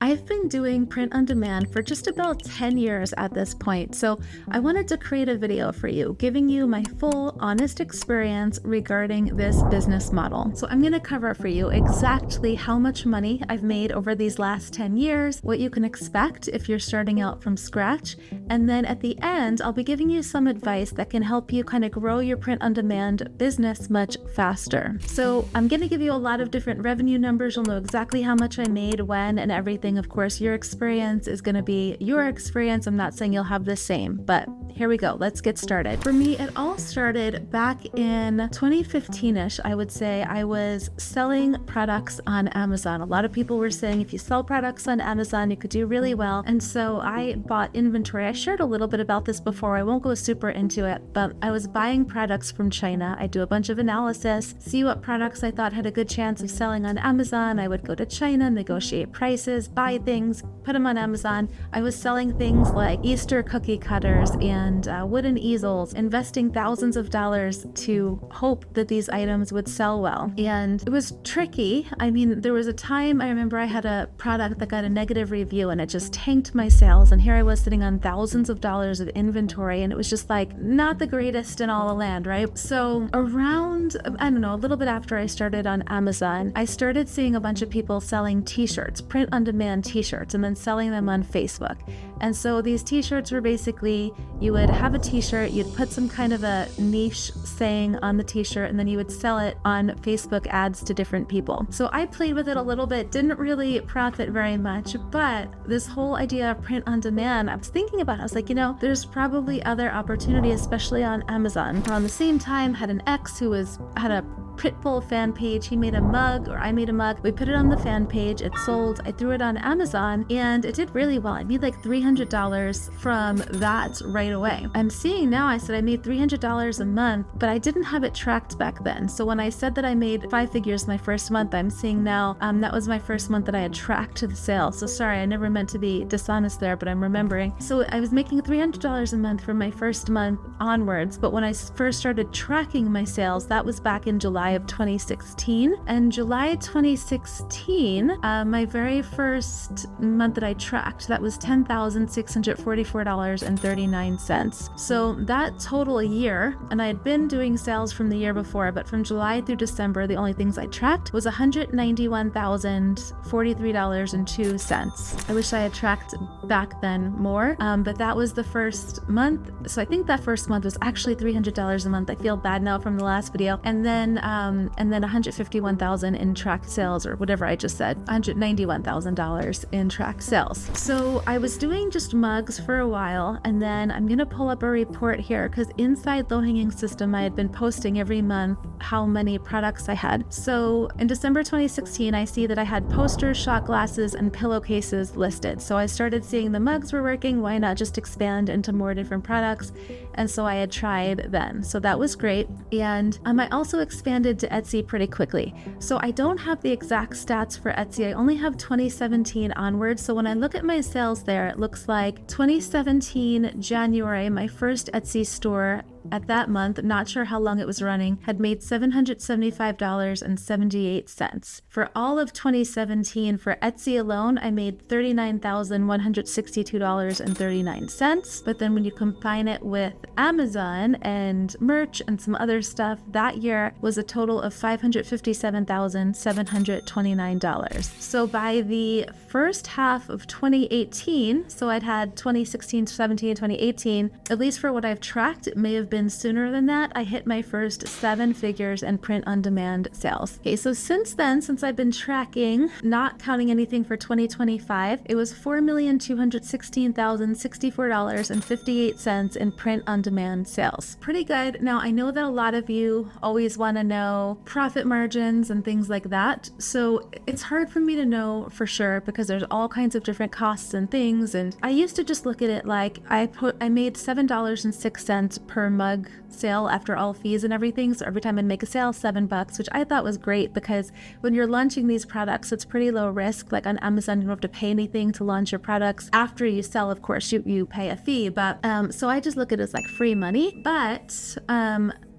I've been doing print on demand for just about 10 years at this point, so I wanted to create a video for you, giving you my full, honest experience regarding this business model. So I'm going to cover for you exactly how much money I've made over these last 10 years, what you can expect if you're starting out from scratch, and then at the end, I'll be giving you some advice that can help you kind of grow your print on demand business much faster. So I'm going to give you a lot of different revenue numbers. You'll know exactly how much I made, when, and everything. Of course, your experience is going to be your experience. I'm not saying you'll have the same, but here we go. Let's get started. For me, it all started back in 2015-ish. I would say I was selling products on Amazon. A lot of people were saying if you sell products on Amazon, you could do really well. And so I bought inventory. I shared a little bit about this before. I won't go super into it, but I was buying products from China. I do a bunch of analysis, see what products I thought had a good chance of selling on Amazon. I would go to China, negotiate prices, buy things, put them on Amazon. I was selling things like Easter cookie cutters and wooden easels, investing thousands of dollars to hope that these items would sell well. And it was tricky. I mean, there was a time I remember I had a product that got a negative review and it just tanked my sales. And here I was sitting on thousands of dollars of inventory, and it was just like not the greatest in all the land, right? So around, I don't know, a little bit after I started on Amazon, I started seeing a bunch of people selling t-shirts, print on demand t-shirts, and then selling them on Facebook. And so these t-shirts were basically, you would have a t-shirt, you'd put some kind of a niche saying on the t-shirt, and then you would sell it on Facebook ads to different people. So I played with it a little bit, didn't really profit very much, but this whole idea of print on demand, I was thinking about it. I was like, there's probably other opportunity, especially on Amazon. Around the same time, had an ex who had a Pitbull fan page. He made a mug, or I made a mug. We put it on the fan page. It sold. I threw it on Amazon, and it did really well. I made like $300 from that right away. I'm seeing now, I said I made $300 a month, but I didn't have it tracked back then. So when I said that I made 5 figures my first month, I'm seeing now that was my first month that I had tracked the sale. So sorry, I never meant to be dishonest there, but I'm remembering. So I was making $300 a month from my first month onwards, but when I first started tracking my sales, that was back in July of 2016. And July 2016, my very first month that I tracked, that was $10,644.39. So that total a year, and I had been doing sales from the year before, but from July through December, the only things I tracked was $191,043.02. I wish I had tracked back then more, but that was the first month. So I think that first month was actually $300 a month. I feel bad now from the last video. And then $151,000 in tracked sales, or whatever I just said, $191,000 in tracked sales. So I was doing just mugs for a while, and then I'm gonna pull up a report here because inside Low Hanging System, I had been posting every month how many products I had. So in December 2016, I see that I had posters, shot glasses, and pillowcases listed. So I started seeing the mugs were working. Why not just expand into more different products? And so I had tried then. So that was great. And I also expanded to Etsy pretty quickly. So I don't have the exact stats for Etsy. I only have 2017 onwards. So when I look at my sales there, it looks like 2017 January, my first Etsy store at that month, not sure how long it was running, had made $775.78. For all of 2017, for Etsy alone, I made $39,162.39. But then when you combine it with Amazon and merch and some other stuff, that year was a total of $557,729. So by the first half of 2018, so I'd had 2016, 17, 2018, at least for what I've tracked, it may have been sooner than that, I hit my first 7 figures in print on demand sales. Okay, so since then, since I've been tracking, not counting anything for 2025, it was $4,216,064.58 in print on demand sales. Pretty good. Now, I know that a lot of you always want to know profit margins and things like that. So it's hard for me to know for sure because there's all kinds of different costs and things. And I used to just look at it like I made $7.06 per mug sale after all fees and everything. So every time I'd make a sale, $7, which I thought was great because when you're launching these products, it's pretty low risk. Like on Amazon, you don't have to pay anything to launch your products. After you sell, of course, you pay a fee. But so I just look at it as like free money. But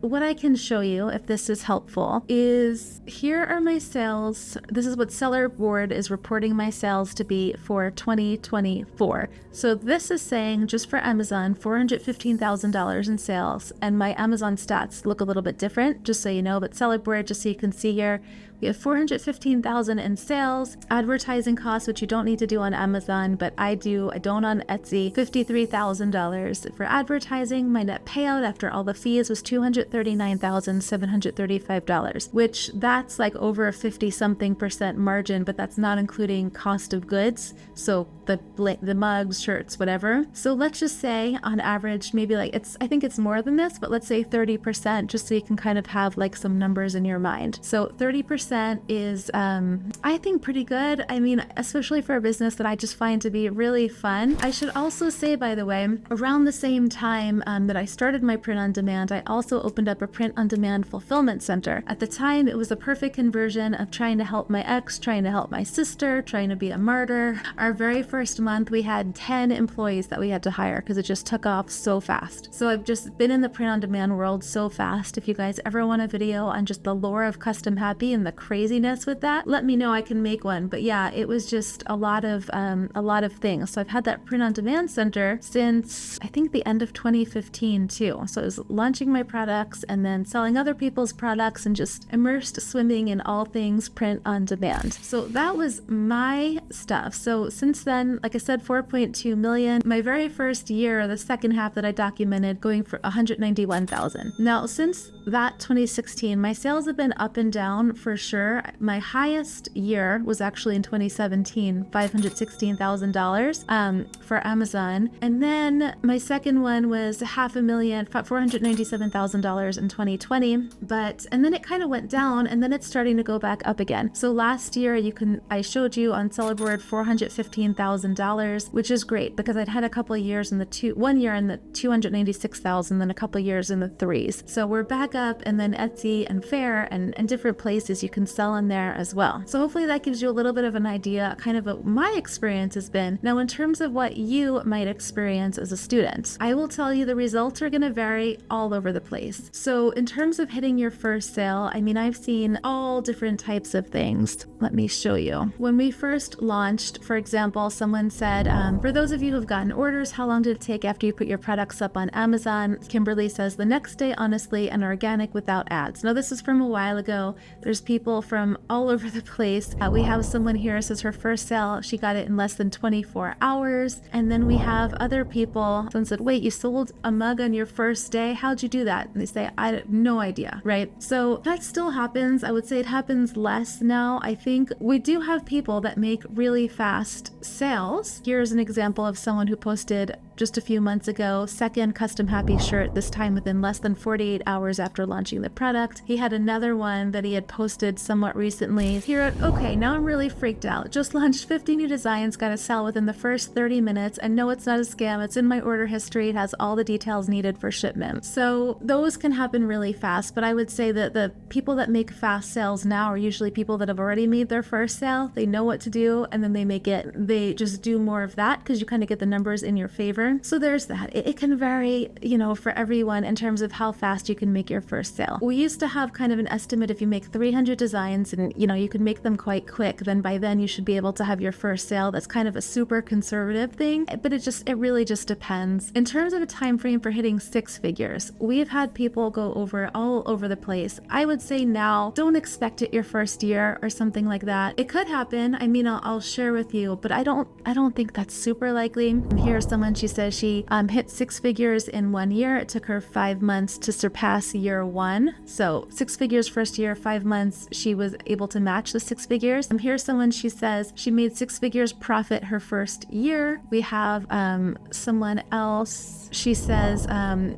what I can show you, if this is helpful, is here are my sales. This is what Seller Board is reporting my sales to be for 2024. So this is saying, just for Amazon, $415,000 in sales, and my Amazon stats look a little bit different, just so you know, but Seller Board, just so you can see here, we have $415,000 in sales, advertising costs, which you don't need to do on Amazon, but I don't on Etsy, $53,000 for advertising. My net payout after all the fees was $239,735, which that's like over a 50-something% margin, but that's not including cost of goods. So the mugs, shirts, whatever. So let's just say on average, maybe like I think it's more than this, but let's say 30%, just so you can kind of have like some numbers in your mind. So 30% is, I think, pretty good. I mean, especially for a business that I just find to be really fun. I should also say, by the way, around the same time that I started my print on demand, I also opened up a print on demand fulfillment center. At the time, it was a perfect conversion of trying to help my ex, trying to help my sister, trying to be a martyr. Our very first month, we had 10 employees that we had to hire because it just took off so fast. So I've just been in the print on demand world so fast. If you guys ever want a video on just the lore of Custom Happy and the craziness with that, let me know, I can make one. But yeah, it was just a lot of things. So I've had that print on demand center since I think the end of 2015 too. So I was launching my products and then selling other people's products and just immersed swimming in all things print on demand. So that was my stuff. So since then, like I said, 4.2 million. My very first year, the second half that I documented, going for 191,000. Now, since that 2016, my sales have been up and down for sure. My highest year was actually in 2017, $516,000 for Amazon. And then my second one was $497,000 in 2020. And then it kind of went down, and then it's starting to go back up again. So last year, I showed you on Seller Board $415,000, which is great because I'd had a couple of years in one year in the 296,000, then a couple of years in the threes. So we're back up, and then Etsy and Faire and different places you can sell in there as well. So hopefully that gives you a little bit of an idea, kind of what my experience has been. Now, in terms of what you might experience as a student, I will tell you the results are going to vary all over the place. So in terms of hitting your first sale, I mean, I've seen all different types of things. Let me show you. When we first launched, for example, someone said, for those of you who've gotten orders, how long did it take after you put your products up on Amazon? Kimberly says, the next day, honestly, and organic without ads. Now, this is from a while ago. There's people from all over the place. We have someone here who says her first sale, she got it in less than 24 hours. And then we have other people. Someone said, wait, you sold a mug on your first day? How'd you do that? And they say, I have no idea, right? So that still happens. I would say it happens less now. I think we do have people that make really fast sales. Here's an example of someone who posted just a few months ago, second Custom Happy shirt, this time within less than 48 hours after launching the product. He had another one that he had posted somewhat recently. He wrote, okay, now I'm really freaked out. Just launched 50 new designs, got to sell within the first 30 minutes, and no, it's not a scam. It's in my order history. It has all the details needed for shipment. So those can happen really fast, but I would say that the people that make fast sales now are usually people that have already made their first sale. They know what to do, and then they just do more of that because you kind of get the numbers in your favor. So there's that. It can vary, for everyone in terms of how fast you can make your first sale. We used to have kind of an estimate, if you make 300 designs and, you can make them quite quick, then by then you should be able to have your first sale. That's kind of a super conservative thing, but it really just depends. In terms of a time frame for hitting six figures, we've had people go all over the place. I would say now, don't expect it your first year or something like that. It could happen. I mean, I'll share with you, but I don't think that's super likely. Here's someone, she says she hit six figures in 1 year. It took her 5 months to surpass year one. So 6 figures first year, 5 months, she was able to match the 6 figures. Here's someone, she says she made 6 figures profit her first year. We have someone else, she says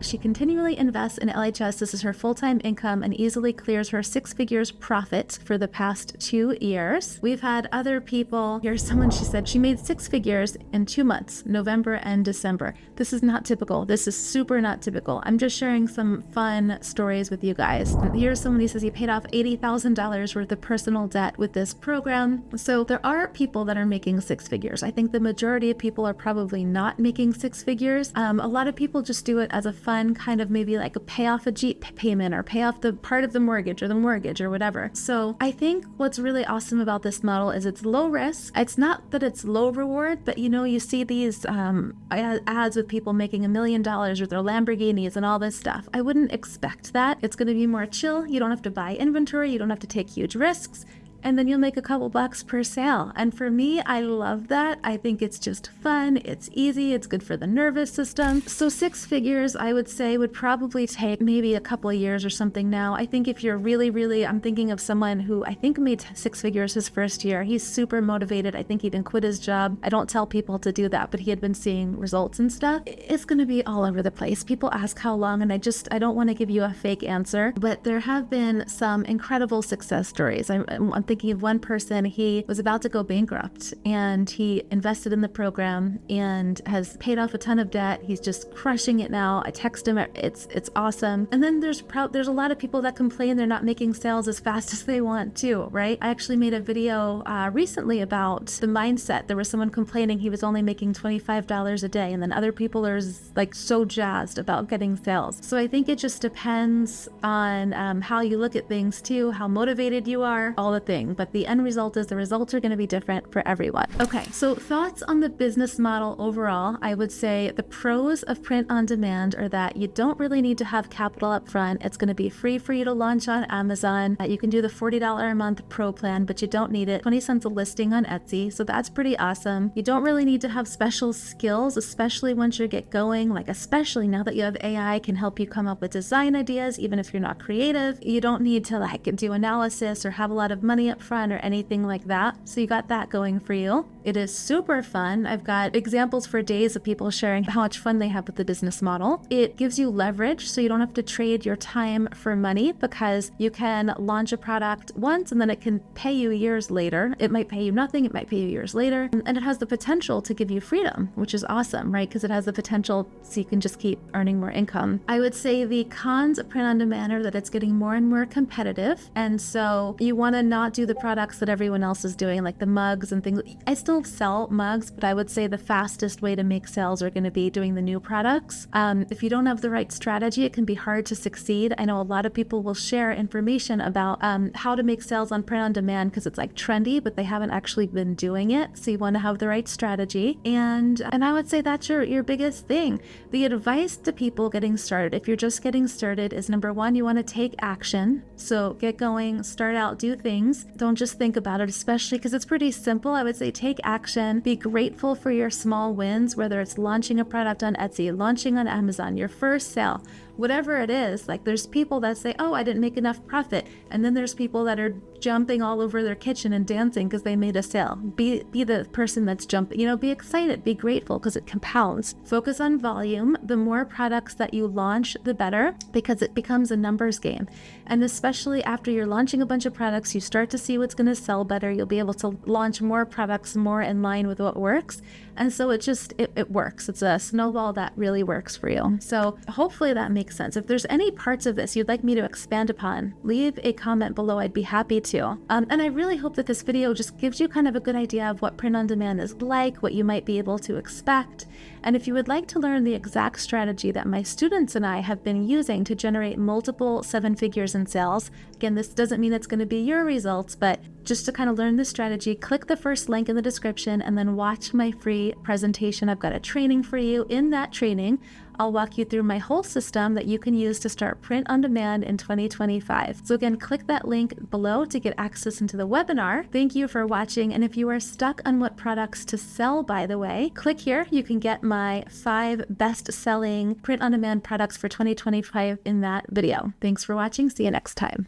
she continually invests in LHS. This is her full-time income and easily clears her 6 figures profit for the past 2 years. We've had other people, here's someone, she said she made 6 figures in 2 months, November and December. December. This is not typical. This is super not typical. I'm just sharing some fun stories with you guys. Here's someone who says he paid off $80,000 worth of personal debt with this program. So there are people that are making six figures. I think the majority of people are probably not making six figures. A lot of people just do it as a fun kind of maybe like a pay off a Jeep payment or pay off the part of the mortgage or whatever. So I think what's really awesome about this model is it's low risk. It's not that it's low reward, but you see these ads with people making $1 million with their Lamborghinis and all this stuff. I wouldn't expect that. It's going to be more chill. You don't have to buy inventory. You don't have to take huge risks. And then you'll make a couple bucks per sale. And for me, I love that. I think it's just fun. It's easy. It's good for the nervous system. So six figures, I would say, would probably take maybe a couple of years or something now. I think if you're really, I'm thinking of someone who I think made six figures his first year. He's super motivated. I think he even quit his job. I don't tell people to do that, but he had been seeing results and stuff. It's going to be all over the place. People ask how long, and I don't want to give you a fake answer, but there have been some incredible success stories. I'm thinking of one person. He was about to go bankrupt and he invested in the program and has paid off a ton of debt. He's just crushing it now. I text him. It's awesome. And then there's a lot of people that complain they're not making sales as fast as they want to, right? I actually made a video recently about the mindset. There was someone complaining he was only making $25 a day, and then other people are like so jazzed about getting sales. So I think it just depends on how you look at things too, how motivated you are, all the things. But the end result is the results are going to be different for everyone. Okay, so thoughts on the business model overall. I would say the pros of print on demand are that you don't really need to have capital up front. It's going to be free for you to launch on Amazon. You can do the $40 a month pro plan, but you don't need it. 20 cents a listing on Etsy. So that's pretty awesome. You don't really need to have special skills, especially once you get going, like especially now that you have AI can help you come up with design ideas, even if you're not creative. You don't need to like do analysis or have a lot of money up front or anything like that. So you got that going for you. It is super fun. I've got examples for days of people sharing how much fun they have with the business model. It gives you leverage, so you don't have to trade your time for money because you can launch a product once and then it can pay you years later. It might pay you nothing. It might pay you years later. And it has the potential to give you freedom, which is awesome, right? Because it has the potential so you can just keep earning more income. I would say the cons of print on demand are that it's getting more and more competitive. And so you want to not do the products that everyone else is doing, like the mugs and things. I still sell mugs, but I would say the fastest way to make sales are going to be doing the new products. If you don't have the right strategy, it can be hard to succeed. I know a lot of people will share information about how to make sales on print on demand because it's like trendy, but they haven't actually been doing it. So you want to have the right strategy. And I would say that's your biggest thing. The advice to people getting started, if you're just getting started, is number one, you want to take action. So get going, start out, do things. Don't just think about it, especially because it's pretty simple. I would say take action, be grateful for your small wins, whether it's launching a product on Etsy, launching on Amazon, your first sale, whatever it is. Like there's people that say, oh, I didn't make enough profit. And then there's people that are jumping all over their kitchen and dancing because they made a sale. Be the person that's jumping, be excited, be grateful because it compounds. Focus on volume. The more products that you launch, the better, because it becomes a numbers game. And especially after you're launching a bunch of products, you start to see what's going to sell better. You'll be able to launch more products more in line with what works. And so it works. It's a snowball that really works for you. So hopefully that makes sense. If there's any parts of this you'd like me to expand upon, leave a comment below. I'd be happy to. And I really hope that this video just gives you kind of a good idea of what print on demand is like, what you might be able to expect. And if you would like to learn the exact strategy that my students and I have been using to generate multiple 7 figures in sales, again, this doesn't mean it's going to be your results, but just to kind of learn the strategy, click the first link in the description and then watch my free presentation. I've got a training for you. In that training, I'll walk you through my whole system that you can use to start print on demand in 2025. So again, click that link below to get access into the webinar. Thank you for watching. And if you are stuck on what products to sell, by the way, click here. You can get my 5 best-selling print on demand products for 2025 in that video. Thanks for watching. See you next time.